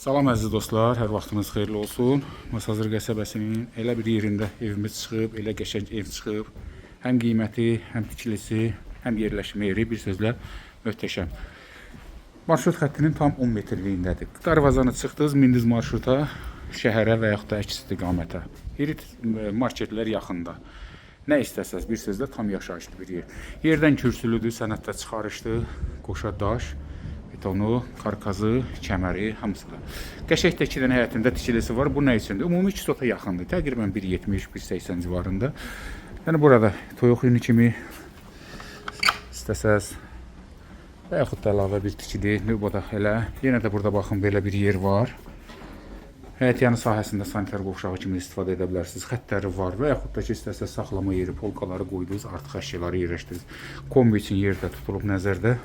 Salam əziz dostlar, hər vaxtınız xeyirli olsun. Masazır qəsəbəsinin elə bir yerində evimiz çıxıb, elə qəşəng ev çıxıb. Həm qiyməti, həm tikilisi, həm yerləşmə yeri bir sözlə möhtəşəm. Marşrut xəttinin tam 10 metrliyindədir. Darvazanı çıxdınız, mindiniz marşruta, şəhərə və yaxud da əks istiqamətə. İri marketlər yaxında. Nə istəsəz bir sözlə tam yaşayışlı bir yer. Yerdən kürsülüdür, sənətdə çıxarışdır, qoşa daş, betonu, karkazı, kəməri, hamısı da. Qəşəng təkilən həyətində tikilisi var. Bu nə üçündür? Ümumi 2 sota yaxındır. Təqribən 1.70-1.80 civarında. Yəni burada toyuq yünü kimi istəsəz və yaxud da əlavə bir tikili, növbədə elə. Yenə də burada baxın belə bir yer var. Həyət yanı sahəsində sanitar qovşağı kimi istifadə edə bilərsiniz. Xəttləri var və yaxud da ki, istəsəz saxlama yeri, polkaları qoydunuz, artıq əşyaları yerləşdirdiniz. Kombi üçün yerdə tutulub nəzərdə.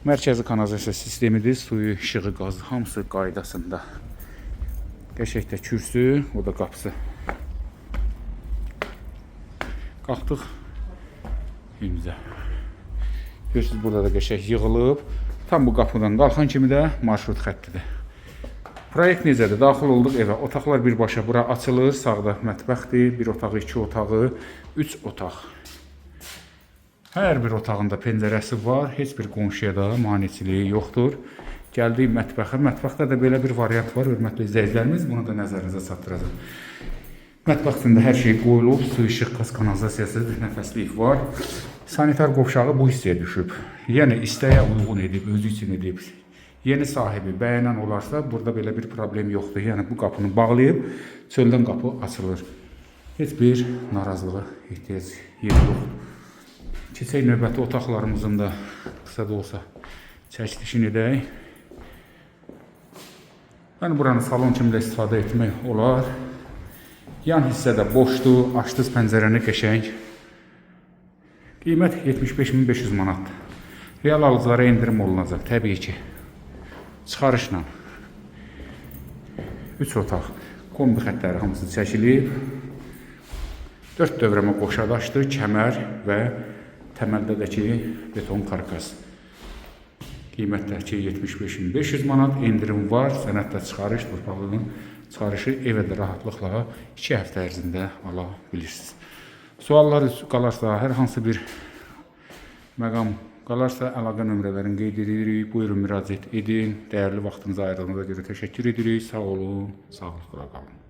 Mərkəzi kanalizasiya sistemidir. Suyu, işığı, qazı hamısı qaydasında. Qəşəngdə kürsü, o da qapısı. Qalxdıq evimizə. Görürsünüz, burada da qəşəng yığılıb. Tam bu qapıdan qalxan kimi də marşrut xəttidir. Proyekt necədir? Daxil olduq evə. Otaqlar birbaşa bura açılır. Sağda mətbəxdir. Bir otağı, 2 otağı, 3 otaq. Hər bir otağında pəncərəsi var. Heç bir qonşuya da maneçiliyi yoxdur. Gəldik mətbəxə. Mətbəxdə də belə bir variant var. Hörmətli izləyicilərimiz, bunu da nəzərinizə çatdıracağım. Mətbəxində hər şey qoyulub. Su, işıq, qaz kanalizasiyası, nəfəslik var. Sanitar qovşağı bu hissəyə düşüb. Yəni istəyə uyğun edib, özü üçün edib. Yeni sahibi bəyənən olarsa, burada belə bir problem yoxdur. Yəni bu qapını bağlayıb, çöldən qapı açılır. Heç bir narazılığa ehtiyac yeri yoxdur. Keçək növbəti otaqlarımızın da qısa da olsa çəkilişini edək. Yəni buranı salon kimi də istifadə etmək olar. Yan hissədə boşdur, açdınız pəncərəni qəşəng. Qiymət 75.500 manatdır. Real alıcılara endirim olunacaq, təbii ki. Çıxarışla. 3 otaq, kombi xəttləri hamısı çəkilib. 4 dövrəmə qoşadaşdır, kəmər və təməldədəki beton karkas. Qiymətdəki 75.500 manat, endirim var, sənətdə çıxarış, torpaqlığın çıxarışı evə də rahatlıqla 2 həftə ərzində ala bilirsiniz. Suallar qalarsa, hər hansı bir məqam qalarsa, əlaqə nömrələrini qeyd edirik. Buyurun, müraciət edin. Dəyərli vaxtınızı ayırdığınıza görə təşəkkür edirik. Sağ olun, sağlıqla qalın.